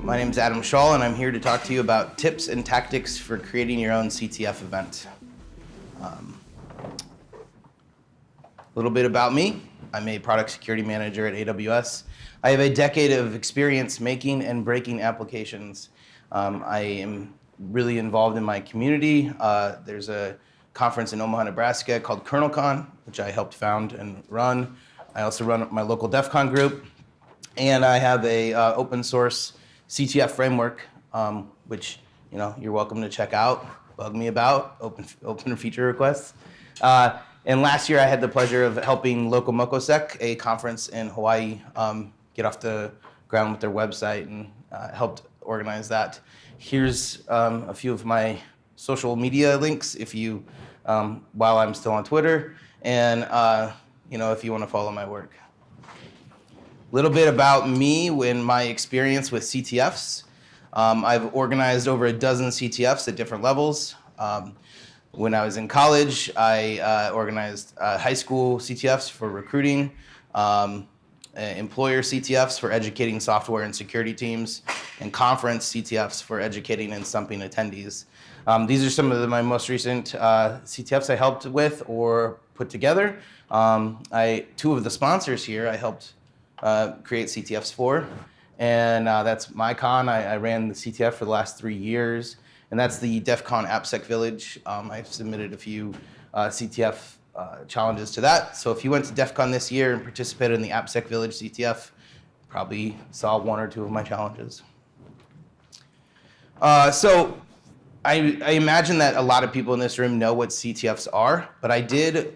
My name is Adam Schaal, and I'm here to talk to you about tips and tactics for creating your own CTF event. A little bit about me. I'm a product security manager at AWS. I have a decade of experience making and breaking applications. I am really involved in my community. There's a conference in Omaha, Nebraska called KernelCon, which I helped found and run. I also run my local DEF CON group. And I have a open source CTF framework, which you're welcome to check out, bug me about, open feature requests. And last year I had the pleasure of helping Local Mokosek, a conference in Hawaii, get off the ground with their website and helped organize that. Here's a few of my social media links if you, while I'm still on Twitter, and if you want to follow my work. A little bit about me and my experience with CTFs. I've organized over a dozen CTFs at different levels. When I was in college, I organized high school CTFs for recruiting, employer CTFs for educating software and security teams, and conference CTFs for educating and stumping attendees. These are some of my most recent CTFs I helped with or put together. Two of the sponsors here I helped create CTFs for, and that's MyCon. I ran the CTF for the last 3 years, and that's the DEF CON AppSec Village. I've submitted a few CTF challenges to that. So if you went to DEF CON this year and participated in the AppSec Village CTF, probably saw one or two of my challenges. So I imagine that a lot of people in this room know what CTFs are, but I did,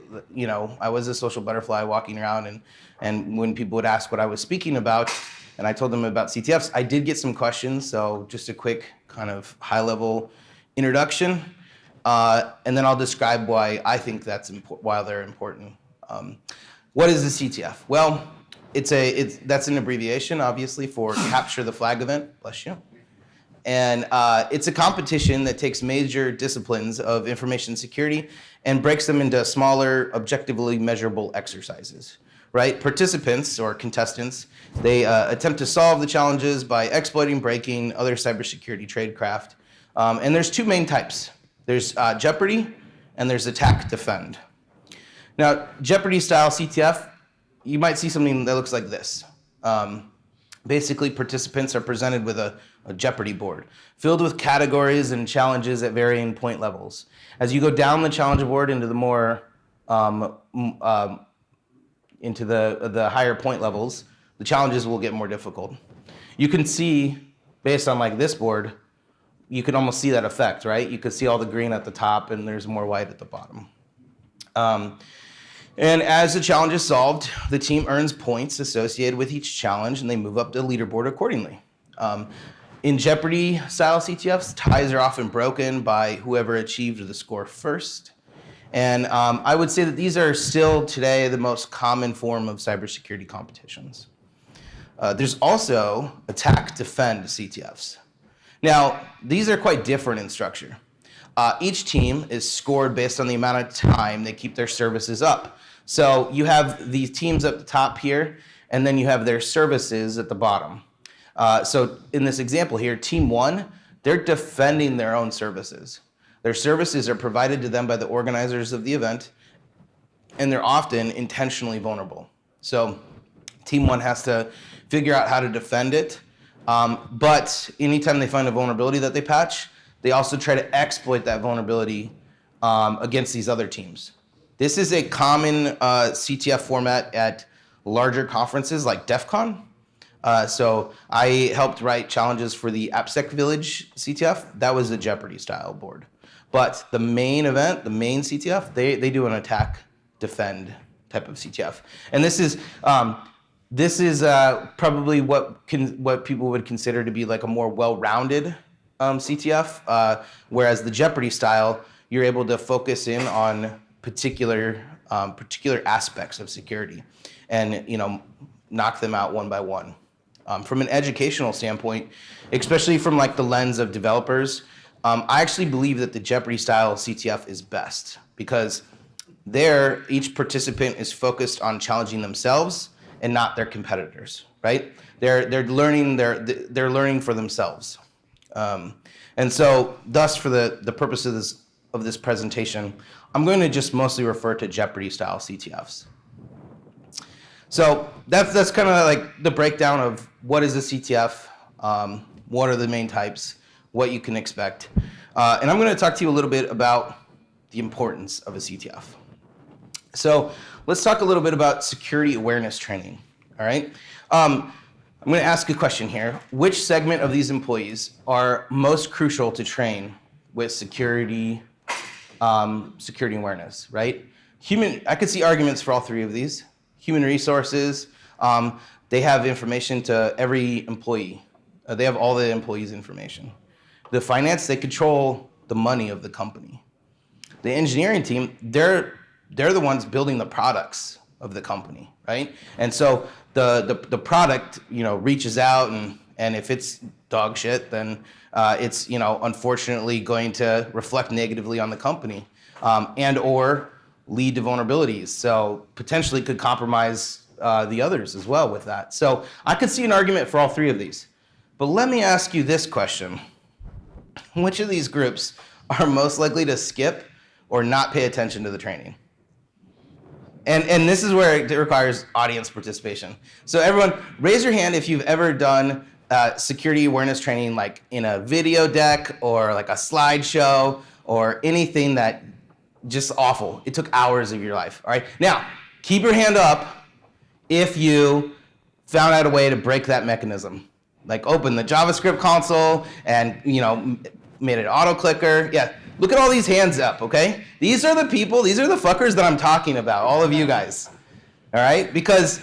I was a social butterfly walking around, and when people would ask what I was speaking about, and I told them about CTFs, I did get some questions, so just a quick kind of high-level introduction, and then I'll describe why I think why they're important. What is the CTF? Well, that's an abbreviation, obviously, for Capture the Flag event. Bless you. And it's a competition that takes major disciplines of information security and breaks them into smaller, objectively measurable exercises. Right? Participants or contestants, they attempt to solve the challenges by exploiting, breaking other cybersecurity tradecraft. And there's two main types. There's Jeopardy and there's Attack Defend. Now, Jeopardy style CTF, you might see something that looks like this. Basically, participants are presented with a Jeopardy board filled with categories and challenges at varying point levels. As you go down the challenge board into the more into the higher point levels, the challenges will get more difficult. You can see, based on like this board, you can almost see that effect, right? You can see all the green at the top and there's more white at the bottom. And as the challenge is solved, the team earns points associated with each challenge and they move up the leaderboard accordingly. In Jeopardy style CTFs, ties are often broken by whoever achieved the score first. And I would say that these are still today the most common form of cybersecurity competitions. There's also Attack Defend CTFs. Now, these are quite different in structure. Each team is scored based on the amount of time they keep their services up. So you have these teams at the top here, and then you have their services at the bottom. So in this example here, Team 1, they're defending their own services. Their services are provided to them by the organizers of the event, and they're often intentionally vulnerable. So Team 1 has to figure out how to defend it, but anytime they find a vulnerability that they patch, they also try to exploit that vulnerability against these other teams. This is a common CTF format at larger conferences like DEF CON. So I helped write challenges for the AppSec Village CTF. That was a Jeopardy style board. But the main event, the main CTF, they do an Attack Defend type of CTF. And this is probably what people would consider to be like a more well-rounded CTF, whereas the Jeopardy style, you're able to focus in on particular aspects of security and knock them out one by one. From an educational standpoint, especially from like the lens of developers, I actually believe that the Jeopardy style CTF is best because there each participant is focused on challenging themselves and not their competitors. right? They're learning for themselves. And so thus for the purpose of this presentation, I'm going to just mostly refer to Jeopardy style CTFs. So that's kind of like the breakdown of what is a CTF, what are the main types, what you can expect. And I'm going to talk to you a little bit about the importance of a CTF. So let's talk a little bit about security awareness training, all right? I'm going to ask a question here. Which segment of these employees are most crucial to train with security awareness, right? I could see arguments for all three of these. Human resources, they have information to every employee. They have all the employees' information. The finance, they control the money of the company. The engineering team, they're the ones building the products of the company, right? And so the product, reaches out, and if it's dog shit, then it's, unfortunately going to reflect negatively on the company, and or lead to vulnerabilities. So potentially could compromise the others as well with that. So I could see an argument for all three of these. But let me ask you this question. Which of these groups are most likely to skip or not pay attention to the training? And this is where it requires audience participation. So everyone, raise your hand if you've ever done security awareness training, like in a video deck or like a slideshow or anything that just awful. It took hours of your life, all right? Now, keep your hand up if you found out a way to break that mechanism. Like open the JavaScript console and, made an auto clicker. Yeah, look at all these hands up, okay? These are the people, these are the fuckers that I'm talking about, all of you guys, all right? Because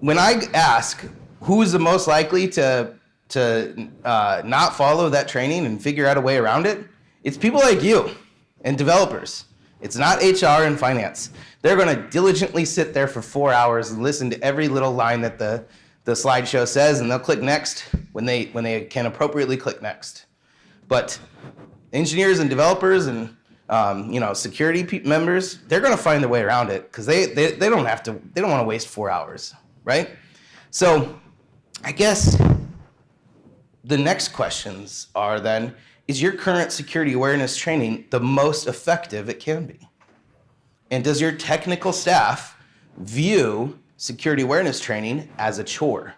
when I ask who's the most likely to not follow that training and figure out a way around it, it's people like you and developers. It's not HR and finance. They're gonna diligently sit there for 4 hours and listen to every little line that the slideshow says, and they'll click next when they can appropriately click next. But engineers and developers and security members, they're gonna find their way around it because they don't want to waste 4 hours, right? So I guess the next questions are then, is your current security awareness training the most effective it can be? And does your technical staff view security awareness training as a chore?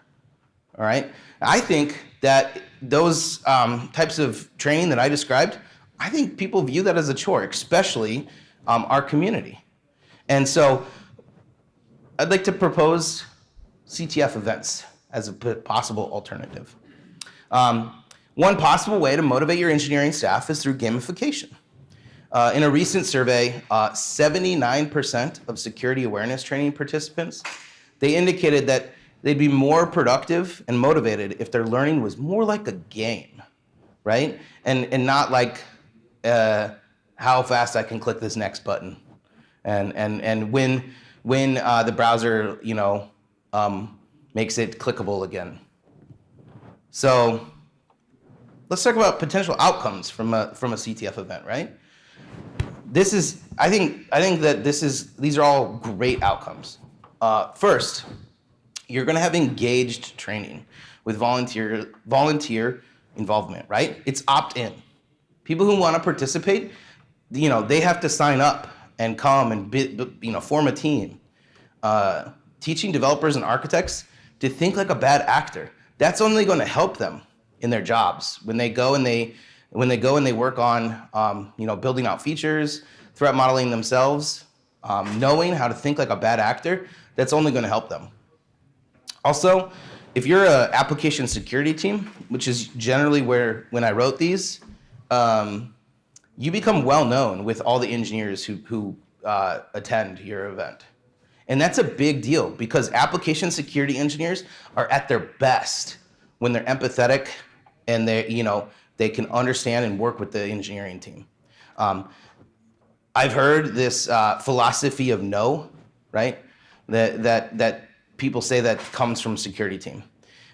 All right? I think that those types of training that I described, I think people view that as a chore, especially our community. And so I'd like to propose CTF events as a possible alternative. One possible way to motivate your engineering staff is through gamification. In a recent survey, 79% of security awareness training participants, they indicated that they'd be more productive and motivated if their learning was more like a game, right? And not like how fast I can click this next button, and when the browser makes it clickable again. So let's talk about potential outcomes from a CTF event, right? I think that these are all great outcomes. First, you're going to have engaged training with volunteer involvement, right? It's opt-in. People who want to participate, they have to sign up and come and form a team. Teaching developers and architects to think like a bad actor, that's only going to help them in their jobs when they go and they work on building out features, threat modeling themselves, knowing how to think like a bad actor, that's only going to help them. Also, if you're an application security team, which is generally when I wrote these, you become well known with all the engineers who attend your event. And that's a big deal because application security engineers are at their best when they're empathetic and they can understand and work with the engineering team. I've heard this philosophy of no, right? That people say that comes from security team.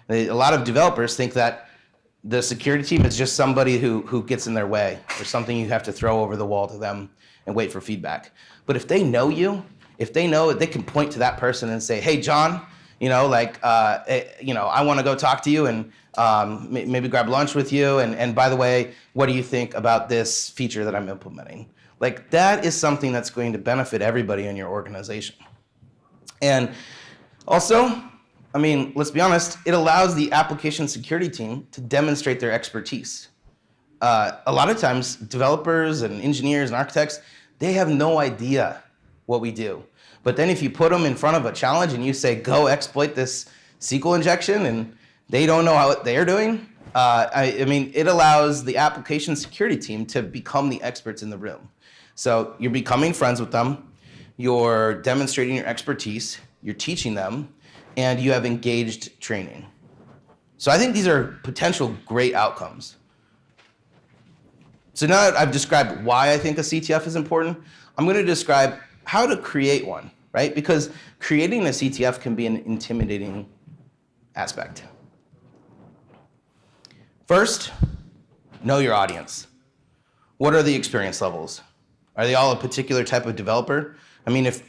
A lot of developers think that the security team is just somebody who gets in their way or something you have to throw over the wall to them and wait for feedback. But if they know you, if they know that they can point to that person and say, hey, John, I want to go talk to you and maybe grab lunch with you. And by the way, what do you think about this feature that I'm implementing? Like, that is something that's going to benefit everybody in your organization. And also, I mean, let's be honest, it allows the application security team to demonstrate their expertise. A lot of times, developers and engineers and architects, they have no idea what we do. But then if you put them in front of a challenge and you say, go exploit this SQL injection, and they don't know what they're doing, it allows the application security team to become the experts in the room. So you're becoming friends with them, you're demonstrating your expertise, you're teaching them, and you have engaged training. So I think these are potential great outcomes. So now that I've described why I think a CTF is important, I'm going to describe how to create one, right? Because creating a CTF can be an intimidating aspect. First, know your audience. What are the experience levels? Are they all a particular type of developer? I mean, if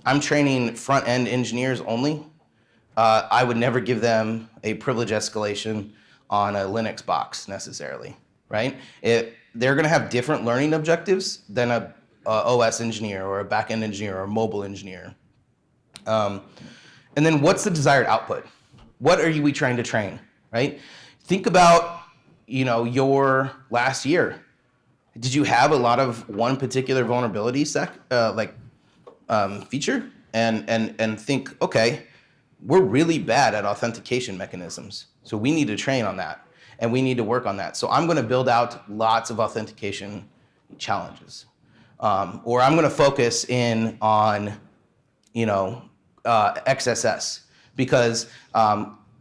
I'm training front-end engineers only, I would never give them a privilege escalation on a Linux box necessarily, right? They're going to have different learning objectives than a OS engineer or a back-end engineer or a mobile engineer. And then what's the desired output? What are we trying to train, right? Think about, your last year. Did you have a lot of one particular vulnerability feature? And think, okay, we're really bad at authentication mechanisms. So we need to train on that, and we need to work on that. So I'm going to build out lots of authentication challenges. Or I'm going to focus in on, XSS, because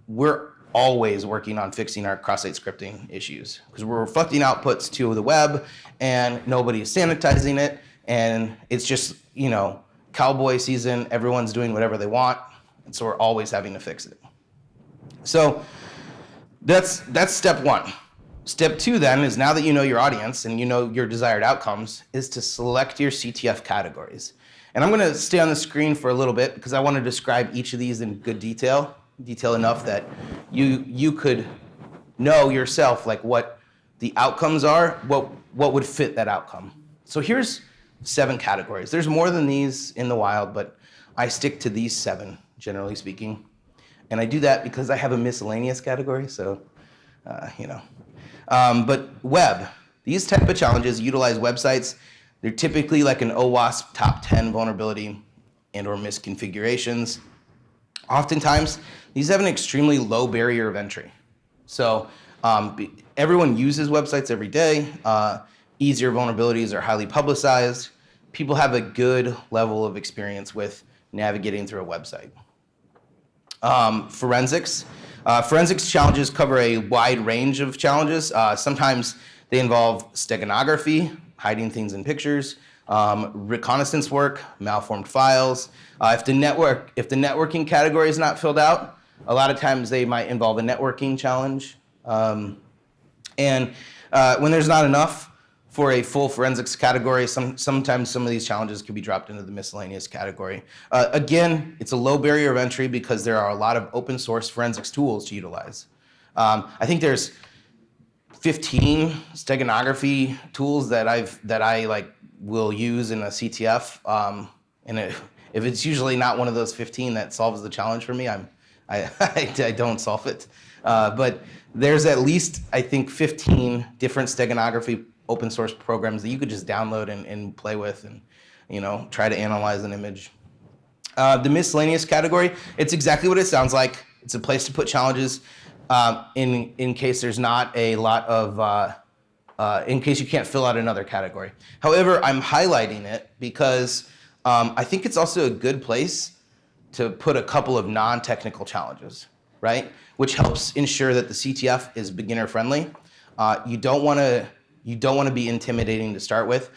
we're always working on fixing our cross-site scripting issues, because we're reflecting outputs to the web and nobody's sanitizing it, and it's just, cowboy season, everyone's doing whatever they want, and so we're always having to fix it. So that's step one. Step two then is, now that you know your audience and you know your desired outcomes, is to select your CTF categories. And I'm going to stay on the screen for a little bit because I want to describe each of these in good detail enough that you could know yourself like what the outcomes are, what would fit that outcome. So here's 7 categories. There's more than these in the wild, but I stick to these 7, generally speaking. And I do that because I have a miscellaneous category, so, But web, these type of challenges utilize websites. They're typically like an OWASP top 10 vulnerability and or misconfigurations. Oftentimes, these have an extremely low barrier of entry. So everyone uses websites every day. Easier vulnerabilities are highly publicized. People have a good level of experience with navigating through a website. Forensics. Forensics challenges cover a wide range of challenges. Sometimes they involve steganography, hiding things in pictures, reconnaissance work, malformed files. If the networking category is not filled out, a lot of times they might involve a networking challenge. And when there's not enough for a full forensics category, sometimes some of these challenges can be dropped into the miscellaneous category. Again, it's a low barrier of entry because there are a lot of open source forensics tools to utilize. I think there's 15 steganography tools that I will use in a CTF, and if it's usually not one of those 15 that solves the challenge for me, I don't solve it. But there's at least, I think, 15 different steganography open source programs that you could just download and play with and try to analyze an image. The miscellaneous category, it's exactly what it sounds like. It's a place to put challenges in case there's not a lot of, in case you can't fill out another category. However, I'm highlighting it because I think it's also a good place to put a couple of non-technical challenges, right? Which helps ensure that the CTF is beginner friendly. You don't want to be intimidating to start with.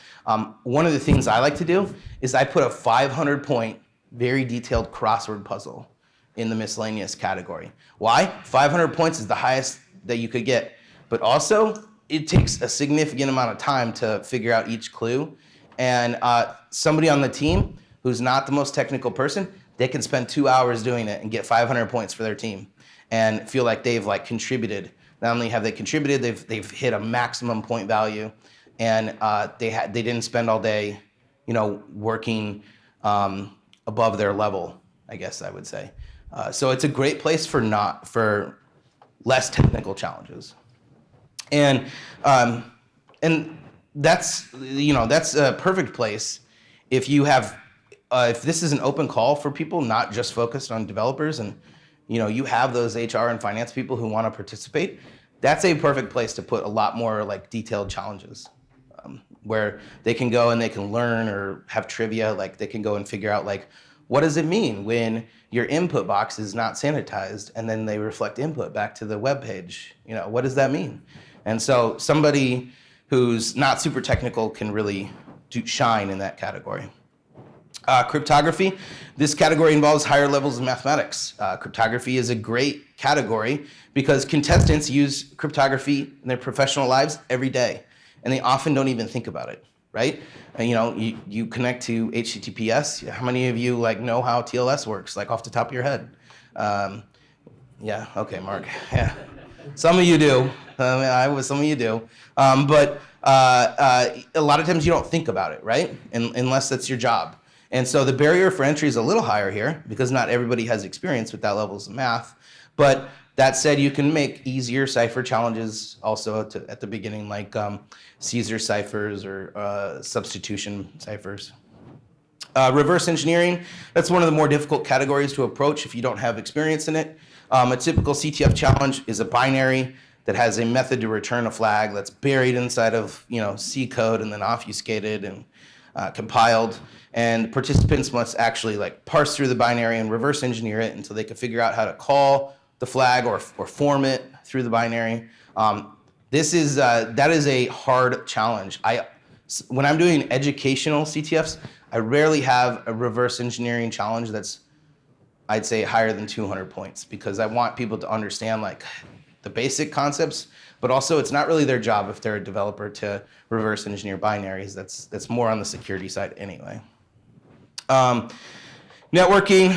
One of the things I like to do is I put a 500-point, very detailed crossword puzzle in the miscellaneous category. Why? 500 points is the highest that you could get, but also it takes a significant amount of time to figure out each clue. And somebody on the team who's not the most technical person, they can spend 2 hours doing it and get 500 points for their team and feel like they've like contributed. Not only have they contributed, they've hit a maximum point value, and they didn't spend all day, working above their level, I guess I would say. So it's a great place for less technical challenges, and that's a perfect place if you have if this is an open call for people, not just focused on developers, and you have those HR and finance people who want to participate. That's a perfect place to put a lot more like detailed challenges, where they can go and they can learn or have trivia. Like they can go and figure out like, what does it mean when your input box is not sanitized and then they reflect input back to the web page? What does that mean? And so somebody who's not super technical can really shine in that category. Cryptography. This category involves higher levels of mathematics. Cryptography is a great category because contestants use cryptography in their professional lives every day, and they often don't even think about it, right? And, you connect to HTTPS. How many of you know how TLS works, off the top of your head? Yeah, okay, Mark. Yeah, some of you do. Some of you do. But a lot of times you don't think about it, right? Unless that's your job. And so the barrier for entry is a little higher here because not everybody has experience with that levels of math. But that said, you can make easier cipher challenges also at the beginning, like Caesar ciphers or substitution ciphers. Reverse engineering, that's one of the more difficult categories to approach if you don't have experience in it. A typical CTF challenge is a binary that has a method to return a flag that's buried inside of C code and then obfuscated and compiled. And participants must actually parse through the binary and reverse engineer it until they can figure out how to call the flag or form it through the binary. That is a hard challenge. When I'm doing educational CTFs, I rarely have a reverse engineering challenge that's, I'd say, higher than 200 points because I want people to understand the basic concepts, but also it's not really their job if they're a developer to reverse engineer binaries. That's more on the security side anyway. Networking,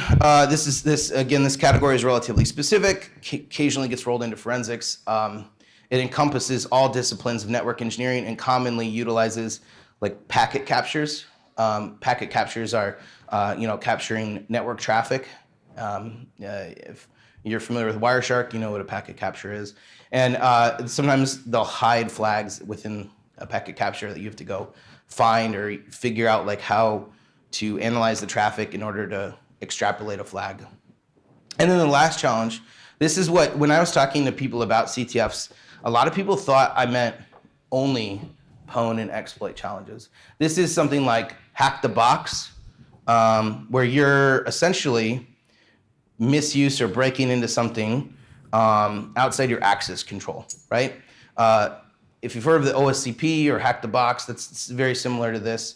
this category is relatively specific, occasionally gets rolled into forensics. It encompasses all disciplines of network engineering and commonly utilizes packet captures. Packet captures are, capturing network traffic. If you're familiar with Wireshark, you know what a packet capture is. And sometimes they'll hide flags within a packet capture that you have to go find or figure out how to analyze the traffic in order to extrapolate a flag. And then the last challenge, this is when I was talking to people about CTFs, a lot of people thought I meant only pwn and exploit challenges. This is something like hack the box, where you're essentially misuse or breaking into something outside your access control, right? If you've heard of the OSCP or hack the box, that's very similar to this.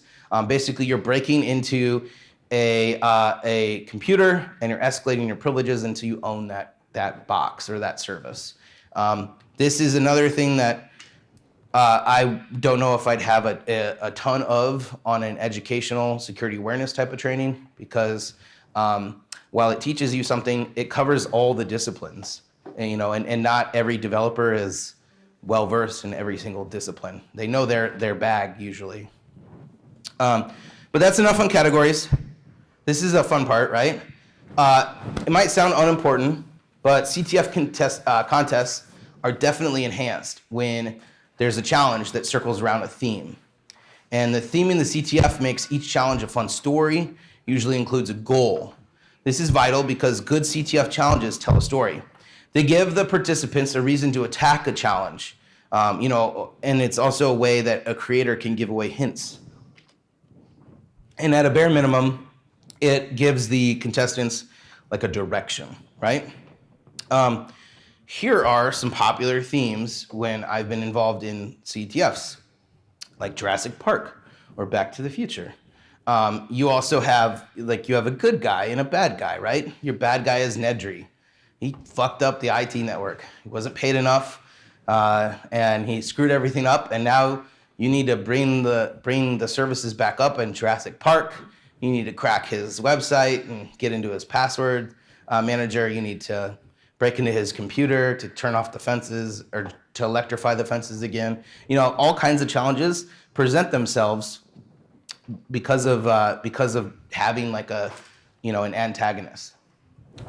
Basically, you're breaking into a computer and you're escalating your privileges until you own that box or that service. This is another thing that I don't know if I'd have a ton of on an educational security awareness type of training because while it teaches you something, it covers all the disciplines, and not every developer is well versed in every single discipline. They know their bag usually. But that's enough on categories. This is a fun part, right? It might sound unimportant, but CTF contests are definitely enhanced when there's a challenge that circles around a theme. And the theme in the CTF makes each challenge a fun story, usually includes a goal. This is vital because good CTF challenges tell a story. They give the participants a reason to attack a challenge, and it's also a way that a creator can give away hints. And at a bare minimum, it gives the contestants a direction, right? Here are some popular themes when I've been involved in CTFs, like Jurassic Park or Back to the Future. You also have, you have a good guy and a bad guy, right? Your bad guy is Nedry. He fucked up the IT network. He wasn't paid enough, and he screwed everything up, and now you need to bring the services back up in Jurassic Park, You need to crack his website and get into his password manager. You need to break into his computer to turn off the fences or to electrify the fences again. All kinds of challenges present themselves because of having like an antagonist.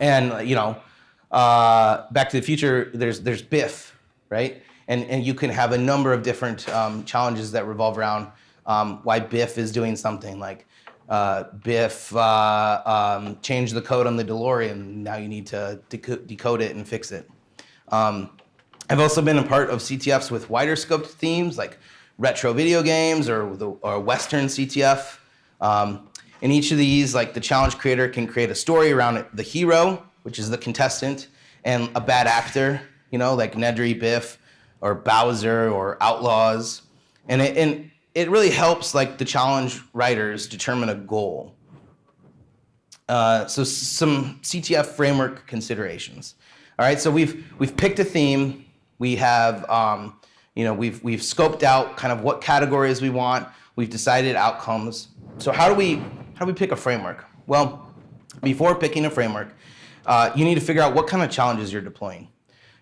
And Back to the Future, there's Biff, right? And you can have a number of different challenges that revolve around why Biff is doing something, like Biff changed the code on the DeLorean. Now you need to decode it and fix it. I've also been a part of CTFs with wider scoped themes like retro video games or Western CTF. In each of these, like the challenge creator can create a story around the hero, which is the contestant, and a bad actor, like Nedry, Biff, or Bowser, or Outlaws. And it really helps like the challenge writers determine a goal. So some CTF framework considerations. All right, so we've picked a theme. We have we've scoped out kind of what categories we want. We've decided outcomes. So how do we pick a framework? Well, before picking a framework, you need to figure out what kind of challenges you're deploying.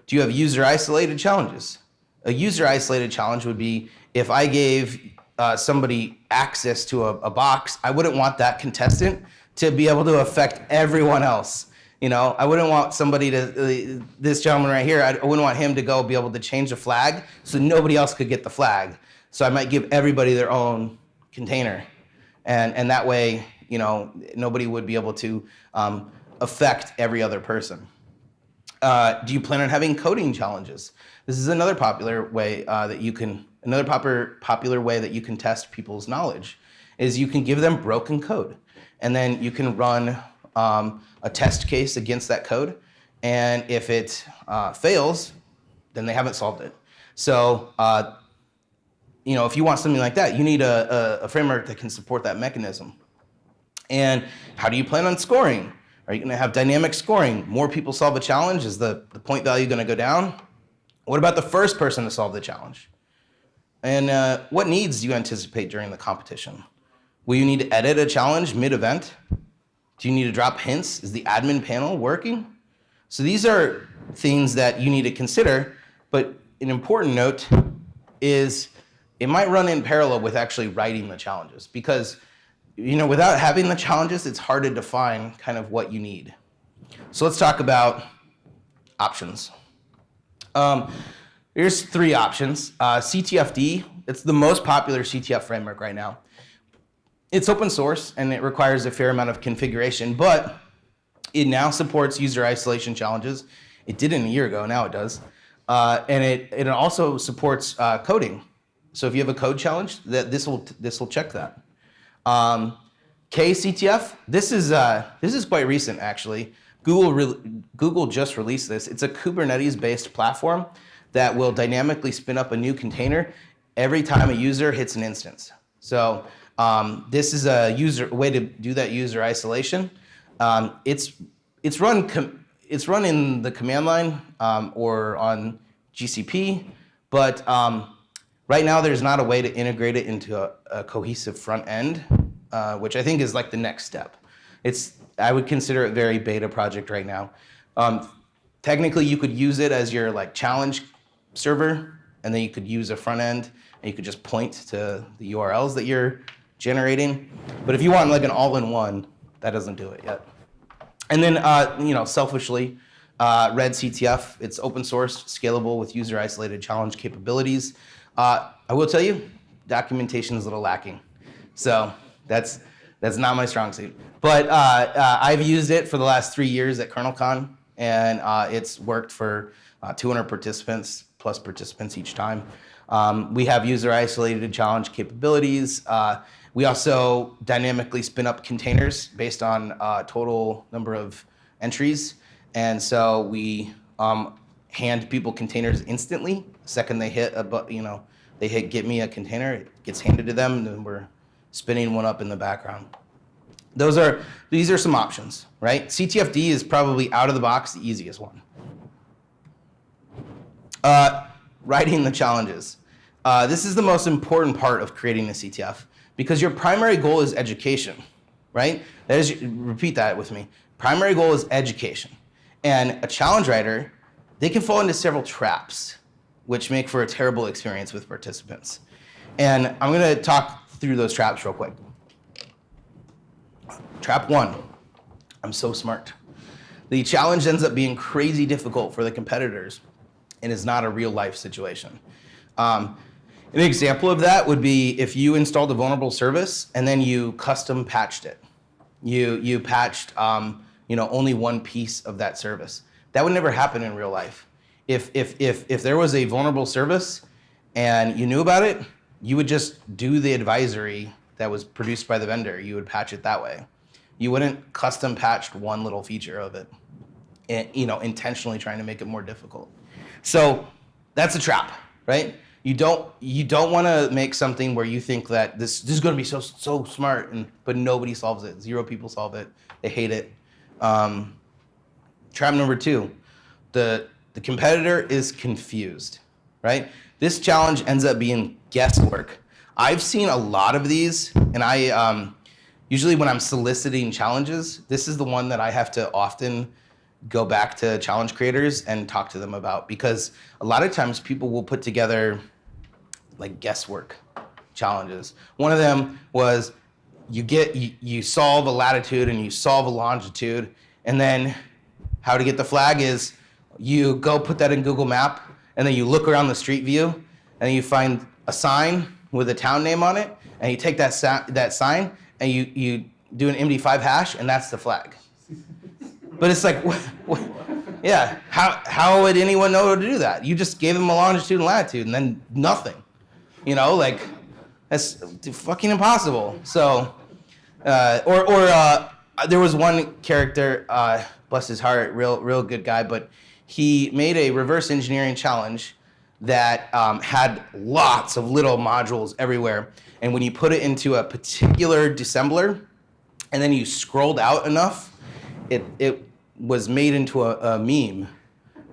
Do you have user-isolated challenges? A user-isolated challenge would be if I gave somebody access to a box, I wouldn't want that contestant to be able to affect everyone else. I wouldn't want somebody this gentleman right here, I wouldn't want him to go be able to change the flag so nobody else could get the flag. So I might give everybody their own container. And that way, nobody would be able to affect every other person. Do you plan on having coding challenges? This is another popular way popular way that you can test people's knowledge, is you can give them broken code, and then you can run a test case against that code, and if it fails, then they haven't solved it. So, if you want something like that, you need a framework that can support that mechanism. And how do you plan on scoring? Are you going to have dynamic scoring? More people solve a challenge, is the point value going to go down? What about the first person to solve the challenge? And what needs do you anticipate during the competition? Will you need to edit a challenge mid-event? Do you need to drop hints? Is the admin panel working? So these are things that you need to consider, but an important note is it might run in parallel with actually writing the challenges, because without having the challenges, it's hard to define kind of what you need. So let's talk about options. Here's 3 options. CTFD, it's the most popular CTF framework right now. It's open source and it requires a fair amount of configuration, but it now supports user isolation challenges. It didn't a year ago, now it does. And it also supports coding. So if you have a code challenge, this will check that. KCTF, this is quite recent actually. Google just released this. It's a Kubernetes-based platform that will dynamically spin up a new container every time a user hits an instance. So this is a way to do that user isolation. It's run in the command line or on GCP, but right now there's not a way to integrate it into a cohesive front end, which I think is like the next step. I would consider it very beta project right now. Technically, you could use it as your like challenge server, and then you could use a front end, and you could just point to the URLs that you're generating. But if you want like an all-in-one, that doesn't do it yet. And then, selfishly, Red CTF, it's open source, scalable with user-isolated challenge capabilities. I will tell you, documentation is a little lacking. So that's not my strong suit. But I've used it for the last 3 years at KernelCon, and it's worked for 200 participants, plus participants each time. We have user-isolated challenge capabilities. We also dynamically spin up containers based on total number of entries. And so we hand people containers instantly. The second they hit they hit get me a container, it gets handed to them, and then we're spinning one up in the background. These are some options, right? CTFD is probably out of the box the easiest one. Writing the challenges. This is the most important part of creating a CTF, because your primary goal is education, right? That is, repeat that with me. Primary goal is education. And a challenge writer, they can fall into several traps, which make for a terrible experience with participants. And I'm gonna talk through those traps real quick. Trap 1, I'm so smart. The challenge ends up being crazy difficult for the competitors and is not a real life situation. An example of that would be if you installed a vulnerable service and then you custom patched it. You patched only one piece of that service. That would never happen in real life. If there was a vulnerable service and you knew about it, you would just do the advisory that was produced by the vendor. You would patch it that way. You wouldn't custom patch one little feature of it, and, intentionally trying to make it more difficult. So that's a trap, right? You don't want to make something where you think that this is going to be so smart, but nobody solves it. 0 people solve it. They hate it. Trap number 2, the competitor is confused, right? This challenge ends up being guesswork. I've seen a lot of these, and I usually when I'm soliciting challenges, this is the one that I have to often go back to challenge creators and talk to them about, because a lot of times people will put together like guesswork challenges. One of them was you solve a latitude and you solve a longitude, and then how to get the flag is you go put that in Google Map, and then you look around the street view and you find a sign with a town name on it, and you take that sign and you do an MD5 hash, and that's the flag. But it's like, yeah, how would anyone know to do that? You just gave them a longitude and latitude and then nothing. That's fucking impossible. So, there was one character, bless his heart, real good guy, but he made a reverse engineering challenge that had lots of little modules everywhere. And when you put it into a particular dissembler, and then you scrolled out enough, it was made into a meme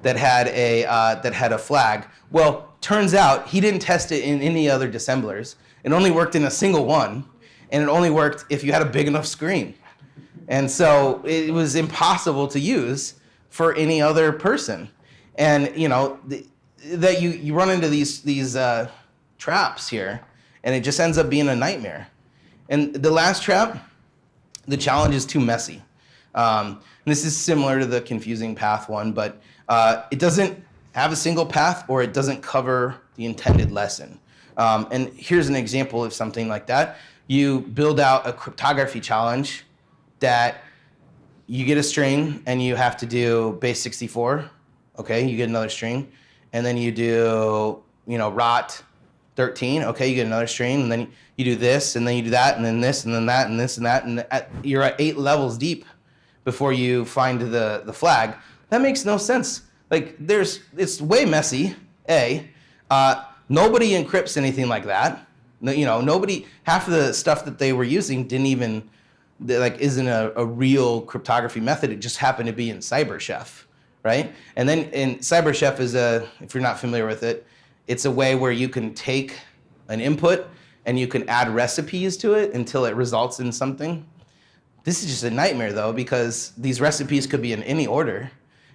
that had a flag. Well, turns out he didn't test it in any other dissemblers. It only worked in a single one, and it only worked if you had a big enough screen. And so it was impossible to use for any other person. And that you run into these traps here, and it just ends up being a nightmare. And the last trap, the challenge is too messy. And this is similar to the confusing path one, but it doesn't have a single path, or it doesn't cover the intended lesson. And here's an example of something like that. You build out a cryptography challenge that you get a string and you have to do base 64. Okay, you get another string. And then you do, rot 13. Okay, you get another string. And then you do this, and then you do that, and then this, and then that, and this, and that. And you're at 8 levels deep before you find the flag. That makes no sense. Like, it's way messy, A. Nobody encrypts anything like that. Nobody, half of the stuff that they were using isn't a real cryptography method. It just happened to be in CyberChef, right? And then CyberChef is if you're not familiar with it, it's a way where you can take an input and you can add recipes to it until it results in something. This is just a nightmare, though, because these recipes could be in any order,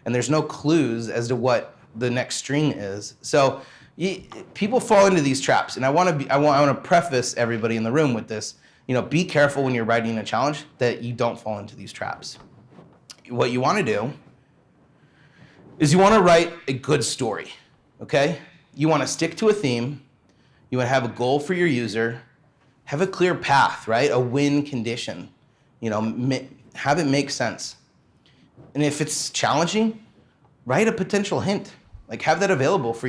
and there's no clues as to what the next string is. So people fall into these traps, and I want to preface everybody in the room with this. Be careful when you're writing a challenge that you don't fall into these traps. What you want to do is you want to write a good story, okay? You want to stick to a theme. You want to have a goal for your user, have a clear path, right? A win condition. Have it make sense. And if it's challenging, write a potential hint. Like, have that available for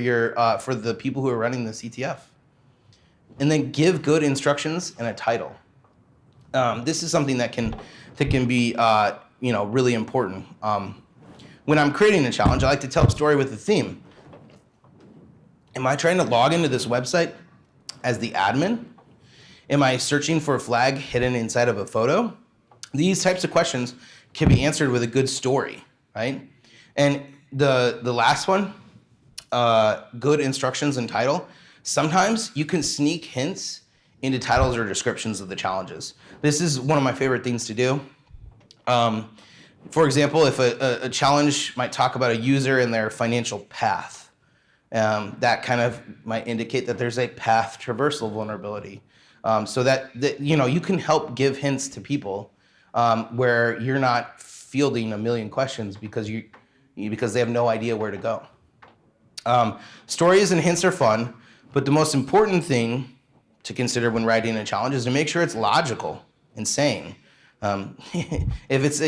for the people who are running the CTF. And then give good instructions and a title. This is something that can be really important. When I'm creating a challenge, I like to tell a story with a theme. Am I trying to log into this website as the admin? Am I searching for a flag hidden inside of a photo? These types of questions can be answered with a good story, right? And the last one, good instructions and title. Sometimes you can sneak hints into titles or descriptions of the challenges. This is one of my favorite things to do. For example, if a challenge might talk about a user and their financial path, that kind of might indicate that there's a path traversal vulnerability. So that you can help give hints to people where you're not fielding a million questions because they have no idea where to go. Stories and hints are fun, but the most important thing to consider when writing a challenge is to make sure it's logical and sane. If it's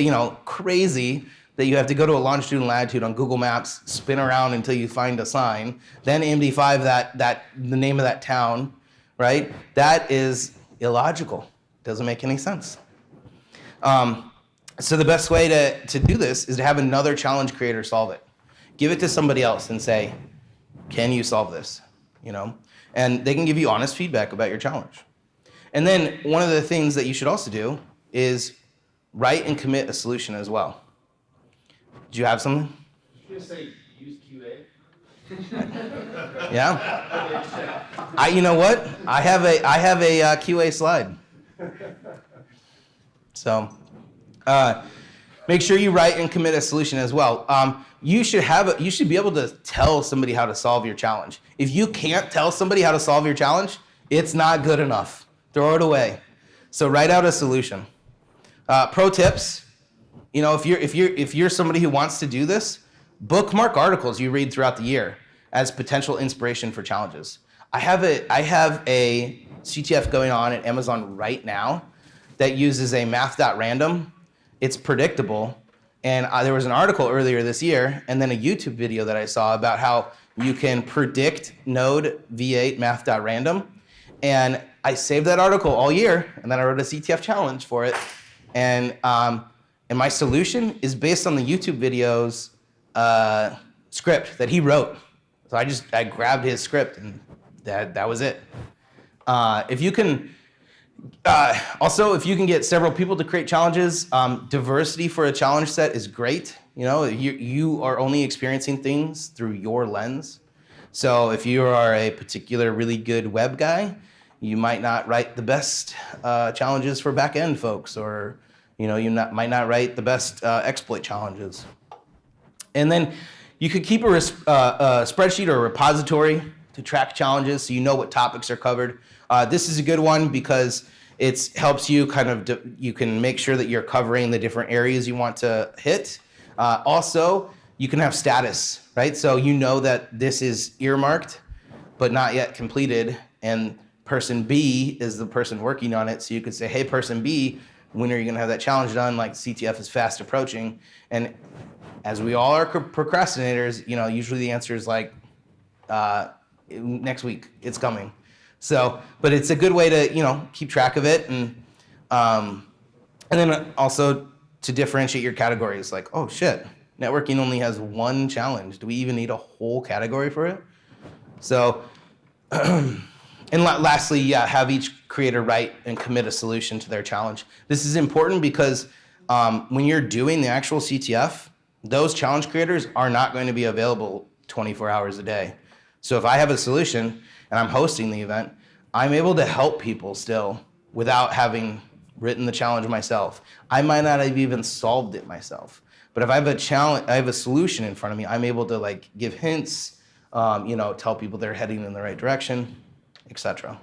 crazy that you have to go to a longitude and latitude on Google Maps, spin around until you find a sign, then MD5 that the name of that town, right? That is illogical. Doesn't make any sense. So the best way to do this is to have another challenge creator solve it. Give it to somebody else and say, can you solve this? And they can give you honest feedback about your challenge. And then one of the things that you should also do is write and commit a solution as well. Do you have something? Did you just say use QA? Yeah. You know what? I have a QA slide. So make sure you write and commit a solution as well. You should be able to tell somebody how to solve your challenge. If you can't tell somebody how to solve your challenge, it's not good enough. Throw it away. So write out a solution. Pro tips. If you're somebody who wants to do this, bookmark articles you read throughout the year as potential inspiration for challenges. I have a CTF going on at Amazon right now that uses a math.random. It's predictable. And there was an article earlier this year and then a YouTube video that I saw about how you can predict node V8 math.random. And I saved that article all year, and then I wrote a CTF challenge for it. And my solution is based on the YouTube video's script that he wrote. So I grabbed his script, and that was it. If you can get several people to create challenges, diversity for a challenge set is great. You are only experiencing things through your lens. So if you are a particular really good web guy, you might not write the best challenges for back-end folks, or might not write the best exploit challenges. And then you could keep a spreadsheet or a repository to track challenges so you know what topics are covered. This is a good one because it helps you you can make sure that you're covering the different areas you want to hit. Also, you can have status, right? So you know that this is earmarked, but not yet completed, and person B is the person working on it. So you could say, hey, person B, when are you gonna have that challenge done? Like CTF is fast approaching. And as we all are procrastinators, usually the answer is like, next week, it's coming. So, but it's a good way to, keep track of it. And then also to differentiate your categories, like, oh shit, networking only has one challenge. Do we even need a whole category for it? So, and lastly, have each creator write and commit a solution to their challenge. This is important because when you're doing the actual CTF, those challenge creators are not going to be available 24 hours a day. So if I have a solution and I'm hosting the event, I'm able to help people still without having written the challenge myself. I might not have even solved it myself. But if I have a challenge, I have a solution in front of me, I'm able to give hints, tell people they're heading in the right direction, etc.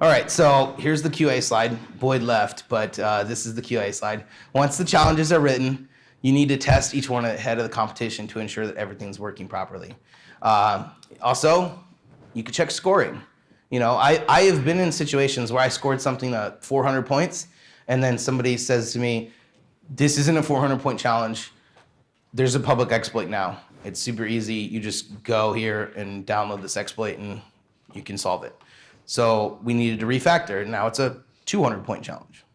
All right, so here's the QA slide. Boyd left, but this is the QA slide. Once the challenges are written, you need to test each one ahead of the competition to ensure that everything's working properly. Also, you can check scoring. I have been in situations where I scored something at 400 points, and then somebody says to me, this isn't a 400-point challenge. There's a public exploit now. It's super easy. You just go here and download this exploit, and you can solve it. So we needed to refactor. Now it's a 200-point challenge.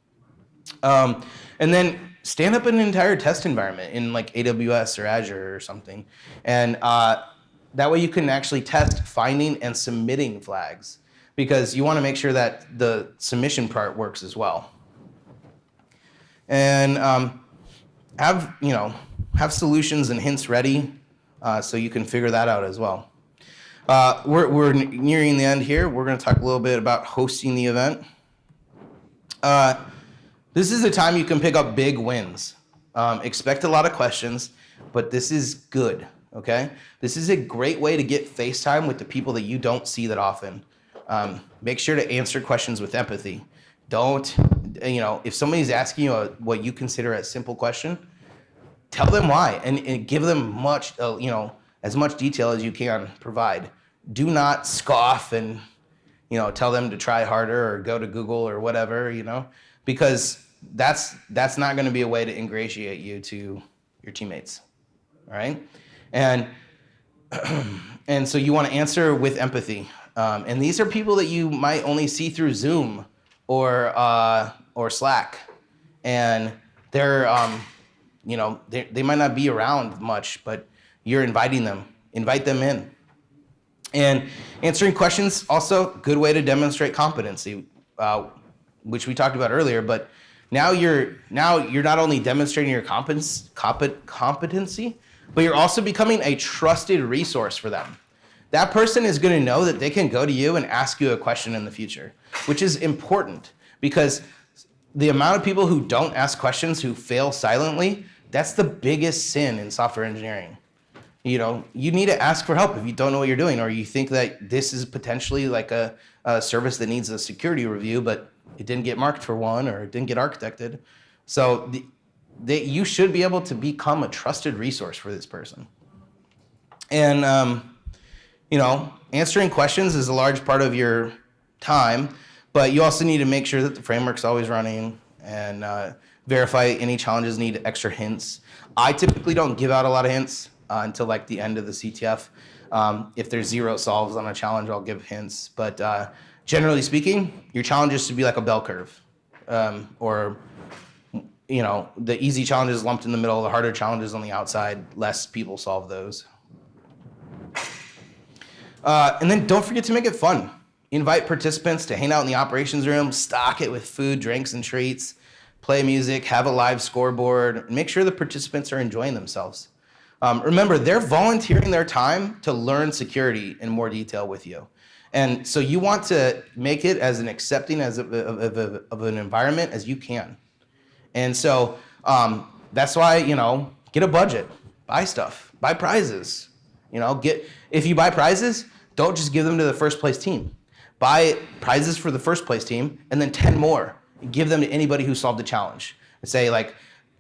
And then stand up an entire test environment in AWS or Azure or something. And that way you can actually test finding and submitting flags, because you want to make sure that the submission part works as well. And have solutions and hints ready so you can figure that out as well. We're nearing the end here. We're going to talk a little bit about hosting the event. This is a time you can pick up big wins. Expect a lot of questions, but this is good, okay? This is a great way to get FaceTime with the people that you don't see that often. Make sure to answer questions with empathy. Don't, if somebody's asking you what you consider a simple question, tell them why and give them as much detail as you can provide. Do not scoff and, tell them to try harder or go to Google or whatever, because that's not going to be a way to ingratiate you to your teammates, all right? And so you want to answer with empathy. And these are people that you might only see through Zoom or Slack, and they're they might not be around much, but you're inviting them. Invite them in. And answering questions, also a good way to demonstrate competency, which we talked about earlier. But now you're not only demonstrating your competency, but you're also becoming a trusted resource for them. That person is going to know that they can go to you and ask you a question in the future, which is important because the amount of people who don't ask questions, who fail silently, that's the biggest sin in software engineering. You need to ask for help if you don't know what you're doing, or you think that this is potentially like a service that needs a security review, but it didn't get marked for one, or it didn't get architected. So you should be able to become a trusted resource for this person. And, answering questions is a large part of your time, but you also need to make sure that the framework's always running and verify any challenges need extra hints. I typically don't give out a lot of hints until like the end of the CTF. If there's 0 solves on a challenge, I'll give hints. But generally speaking, your challenges should be like a bell curve. The easy challenges lumped in the middle, the harder challenges on the outside, less people solve those. And then don't forget to make it fun. Invite participants to hang out in the operations room, stock it with food, drinks, and treats, play music, have a live scoreboard, and make sure the participants are enjoying themselves. Remember, they're volunteering their time to learn security in more detail with you. And so you want to make it as an accepting of an environment as you can. And so that's why, get a budget, buy stuff, buy prizes. If you buy prizes, don't just give them to the first place team. Buy prizes for the first place team and then 10 more. Give them to anybody who solved the challenge. And say,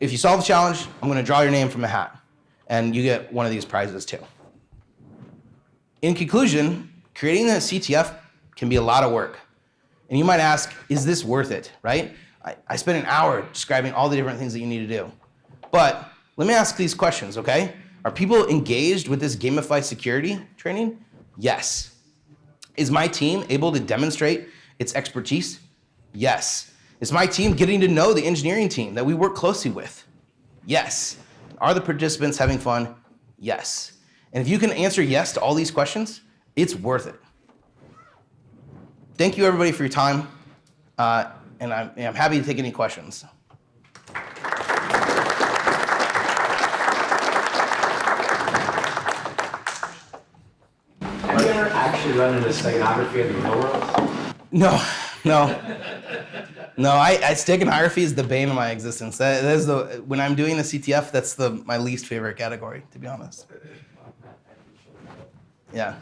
if you solve the challenge, I'm going to draw your name from a hat. And you get one of these prizes too. In conclusion, creating a CTF can be a lot of work. And you might ask, is this worth it, right? I spent an hour describing all the different things that you need to do. But let me ask these questions, okay? Are people engaged with this gamified security training? Yes. Is my team able to demonstrate its expertise? Yes. Is my team getting to know the engineering team that we work closely with? Yes. Are the participants having fun? Yes. And if you can answer yes to all these questions, it's worth it. Thank you, everybody, for your time. And I'm happy to take any questions. Have you ever actually run into steganography in the real world? No. Steganography is the bane of my existence. When I'm doing a CTF, that's my least favorite category, to be honest. Yeah.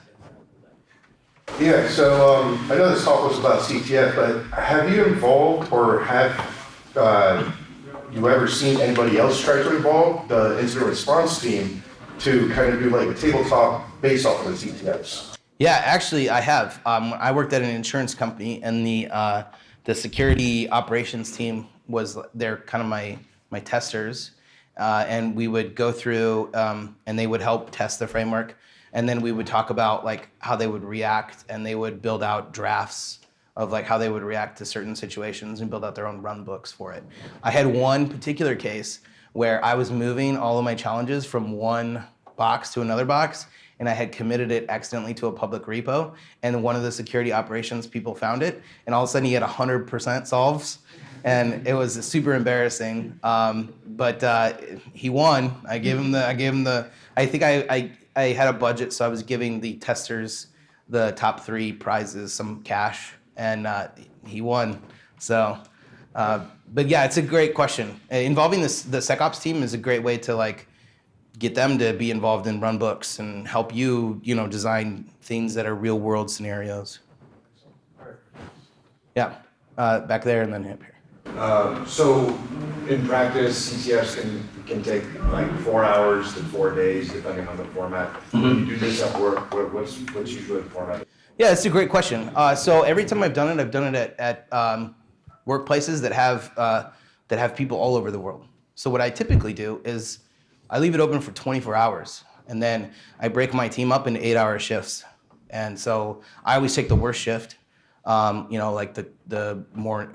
Yeah, so I know this talk was about CTF, but have you involved or have you ever seen anybody else try to involve the incident response team to kind of do like a tabletop based off of the CTFs? Yeah, actually, I have. I worked at an insurance company, and the security operations team they're kind of my testers, and we would go through and they would help test the framework, and then we would talk about like how they would react, and they would build out drafts of like how they would react to certain situations and build out their own run books for it. I had one particular case where I was moving all of my challenges from one box to another box, and I had committed it accidentally to a public repo, and one of the security operations people found it, and all of a sudden he had 100% solves, and it was super embarrassing. But he won. I think I had a budget, so I was giving the testers the top 3 prizes some cash, and he won. So, but yeah, it's a great question. Involving the SecOps team is a great way to like get them to be involved and run books and help you, design things that are real world scenarios. Yeah, back there and then up here. So in practice, CTFs can take like 4 hours to 4 days, depending on the format. When you do this at work, what's usually the format? Yeah, it's a great question. So every time I've done it at workplaces that have people all over the world. So what I typically do is I leave it open for 24 hours, and then I break my team up into 8-hour shifts. And so I always take the worst shift, like the more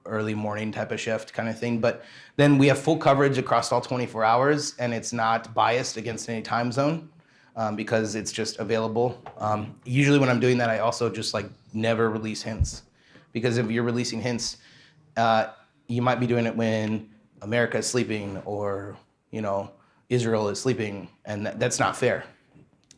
early morning type of shift kind of thing. But then we have full coverage across all 24 hours, and it's not biased against any time zone because it's just available. Usually when I'm doing that, I also just like never release hints, because if you're releasing hints, you might be doing it when America is sleeping or Israel is sleeping, and that's not fair.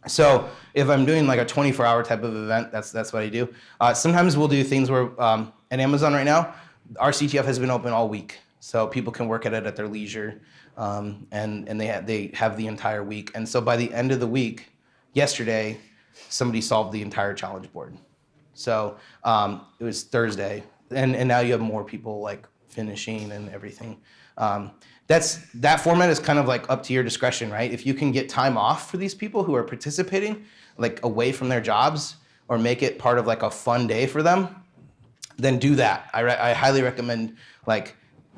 So if I'm doing like a 24-hour type of event, that's what I do. Sometimes we'll do things where at Amazon right now, our CTF has been open all week, so people can work at it at their leisure, and they have the entire week. And so by the end of the week, yesterday, somebody solved the entire challenge board. So it was Thursday, and now you have more people like finishing and everything. That format is kind of like up to your discretion, right? If you can get time off for these people who are participating, like away from their jobs, or make it part of like a fun day for them, then do that. I highly recommend like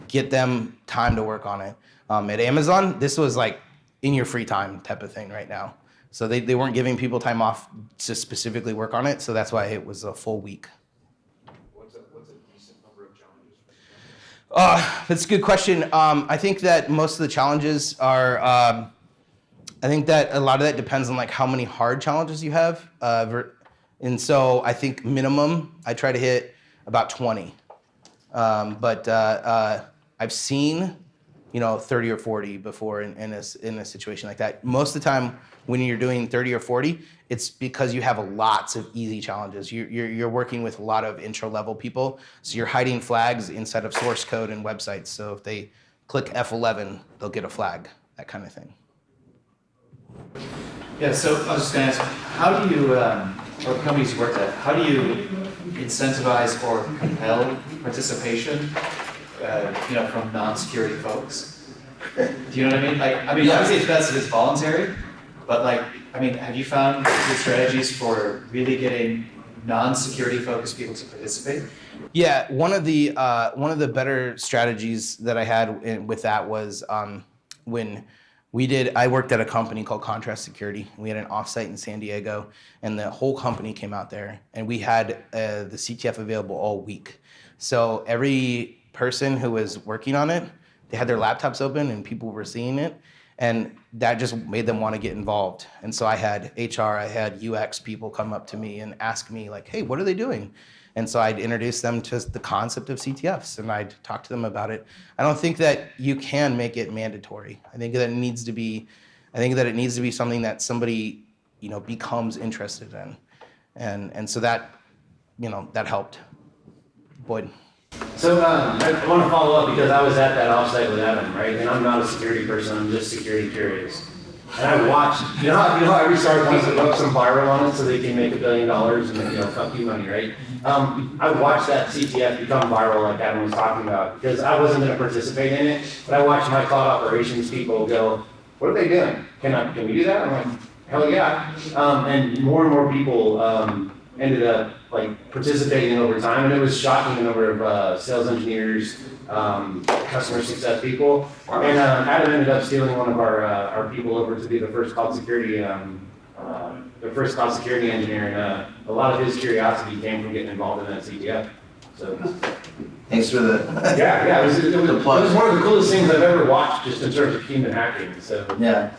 get them time to work on it. At Amazon, this was like in your free time type of thing right now. So they weren't giving people time off to specifically work on it, so that's why it was a full week. What's a decent number of challenges? That's a good question. I think that most of the challenges are, I think that a lot of that depends on like how many hard challenges you have. And so I think minimum, I try to hit about 20. But I've seen, 30 or 40 before in a situation like that. Most of the time when you're doing 30 or 40, it's because you have lots of easy challenges. You're working with a lot of intro level people, so you're hiding flags inside of source code and websites. So if they click F11, they'll get a flag, that kind of thing. Yeah, so I was just going to ask, how do you, or companies you worked at, how do you incentivize or compel participation, from non-security folks? Do you know what I mean? Obviously it's best if it's voluntary, but have you found good strategies for really getting non-security focused people to participate? Yeah, one of the better strategies that I had with that was when I worked at a company called Contrast Security. We had an offsite in San Diego, and the whole company came out there, and we had the CTF available all week. So every person who was working on it, they had their laptops open and people were seeing it, and that just made them want to get involved. And so I had HR, I had UX people come up to me and ask me like, hey, what are they doing? And so I'd introduce them to the concept of CTFs, and I'd talk to them about it. I don't think that you can make it mandatory. I think that it needs to be something that somebody, becomes interested in. And so that, that helped. Boyd. So I want to follow up because I was at that offsite with Evan, right? And I'm not a security person, I'm just security curious. And I watched, you know how every startup wants to put some viral on it so they can make $1 billion and fuck you money, right? I watched that CTF become viral like Adam was talking about because I wasn't going to participate in it, but I watched my cloud operations people go, what are they doing? Can we do that? I'm like, hell yeah. And more people ended up participating over time, and it was shocking the number of sales engineers, customer success people. And Adam ended up stealing one of our people over to be the first cloud security engineer, and a lot of his curiosity came from getting involved in that CTF. So Thanks for the yeah, it was one of the coolest things I've ever watched, just in terms of human hacking. So yeah.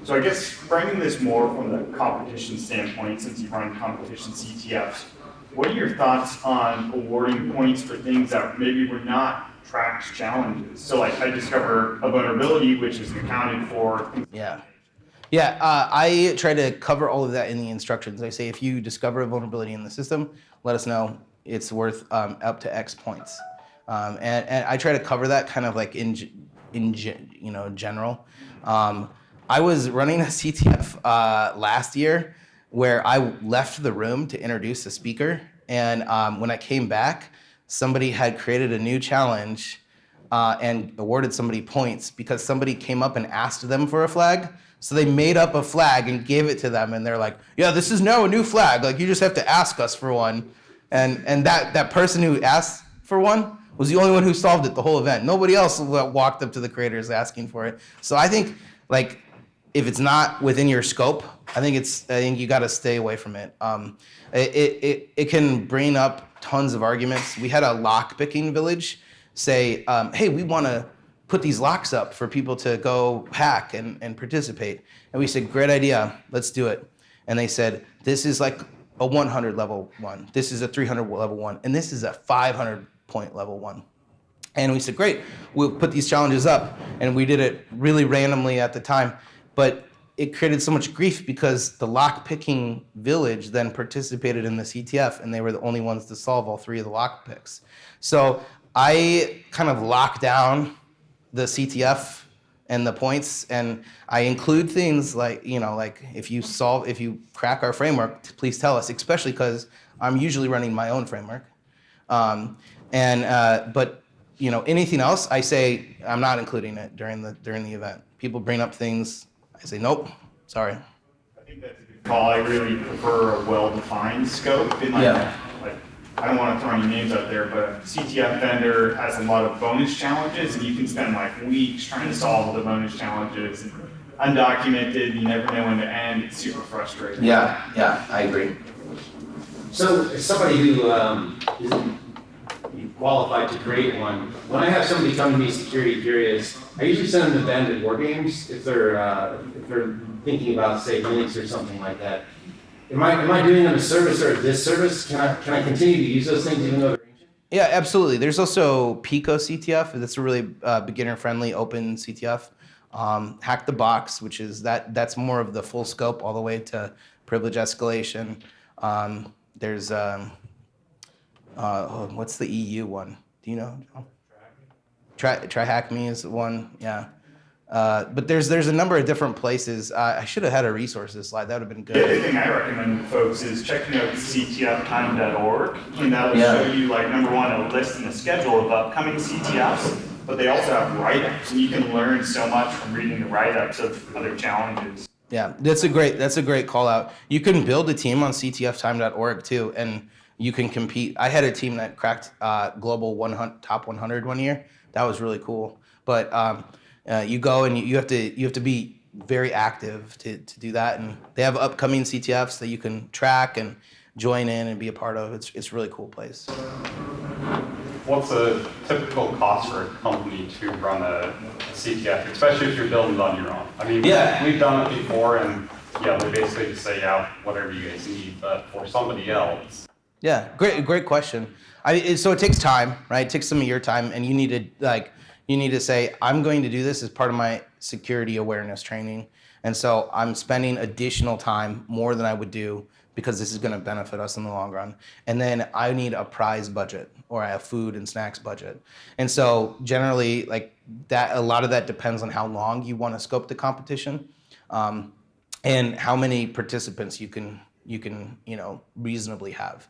So I guess framing this more from the competition standpoint, since you run competition CTFs, what are your thoughts on awarding points for things that maybe were not tracked challenges? So I discover a vulnerability which is accounted for. Yeah. Yeah, I try to cover all of that in the instructions. I say if you discover a vulnerability in the system, let us know. It's worth up to X points, and I try to cover that kind of like general. I was running a CTF last year where I left the room to introduce a speaker, and when I came back, somebody had created a new challenge and awarded somebody points because somebody came up and asked them for a flag. So they made up a flag and gave it to them, and they're like, "Yeah, this is now a new flag. Like you just have to ask us for one." And that person who asked for one was the only one who solved it the whole event. Nobody else walked up to the creators asking for it. So I think like if it's not within your scope, I think you got to stay away from it. It can bring up tons of arguments. We had a lock picking village say, "Hey, we want to put these locks up for people to go hack and participate." And we said, "Great idea, let's do it." And they said, "This is like a 100 level one. This is a 300 level one, and this is a 500 point level one." And we said, "Great, we'll put these challenges up." And we did it really randomly at the time, but it created so much grief because the lock picking village then participated in the CTF, and they were the only ones to solve all three of the lock picks. So I kind of locked down the CTF and the points, and I include things like, like if you crack our framework, please tell us, especially because I'm usually running my own framework. But anything else, I say I'm not including it during the event. People bring up things, I say nope, sorry. I think that's a good call. I really prefer a well-defined scope. And like, I don't want to throw any names out there, but a CTF vendor has a lot of bonus challenges, and you can spend like weeks trying to solve the bonus challenges. And undocumented, you never know when to end. It's super frustrating. Yeah, I agree. So, as somebody who isn't qualified to create one, when I have somebody come to me security curious, I usually send them to banded wargames if they're thinking about, say, Linux or something like that. Am I doing them a service or a disservice? Can I continue to use those things even though they're ancient? Yeah, absolutely. There's also Pico CTF. That's a really beginner-friendly open CTF. Hack the Box, which is that's more of the full scope all the way to privilege escalation. There's what's the EU one? Do you know? Try Hack Me is one. Yeah. But there's a number of different places. I should have had a resources slide. That would have been The good. other thing I recommend to folks is checking out ctftime.org, and that will show you, like, number one, a list and a schedule of upcoming CTFs, but they also have write-ups, and you can learn so much from reading the write-ups of other challenges. Yeah, that's a great call out. You can build a team on ctftime.org too, and you can compete. I had a team that cracked global top 100 one year. That was really cool. But you go and you have to be very active to do that, and they have upcoming CTFs that you can track and join in and be a part of. It's a really cool place. What's a typical cost for a company to run a CTF, especially if you're building it on your own? I mean, we've done it before, and they basically just say, whatever you guys need. But for somebody else, great question. So it takes time, right? It takes some of your time, and you need to say, I'm going to do this as part of my security awareness training, and so I'm spending additional time, more than I would do, because this is going to benefit us in the long run. And then I need a prize budget, or a food and snacks budget. And so generally, like that, a lot of that depends on how long you want to scope the competition, and how many participants you can reasonably have.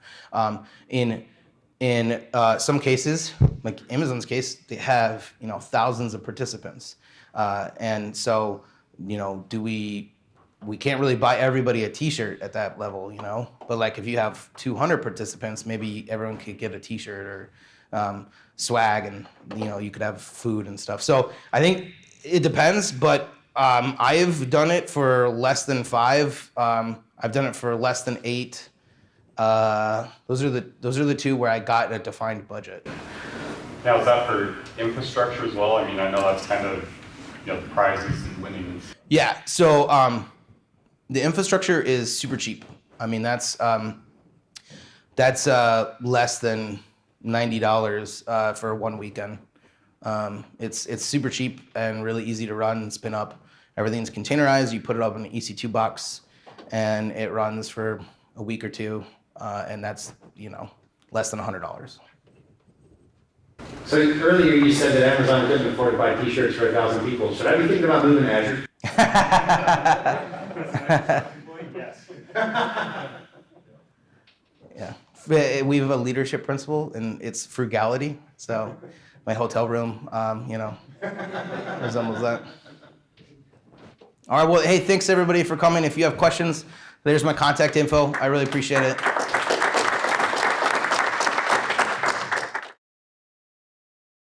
In some cases, like Amazon's case, they have thousands of participants, and so we can't really buy everybody a T-shirt at that level, But like if you have 200 participants, maybe everyone could get a T-shirt or swag, and you could have food and stuff. So I think it depends, but I have done it for less than 5. I've done it for less than 8. Those are the two where I got a defined budget. now is that for infrastructure as well? I mean, I know that's kind of the prizes and winning. Yeah. So the infrastructure is super cheap. I mean, that's less than $90 for one weekend. It's super cheap and really easy to run and spin up. Everything's containerized. You put it up in an EC2 box, and it runs for a week or two, and that's less than $100. So earlier you said that Amazon couldn't afford to buy T-shirts for 1,000 people. Should I be thinking about moving to Azure? Yes. Yeah, we have a leadership principle, and it's frugality. So, my hotel room, resembles that. All right. Well, hey, thanks everybody for coming. If you have questions, there's my contact info. I really appreciate it.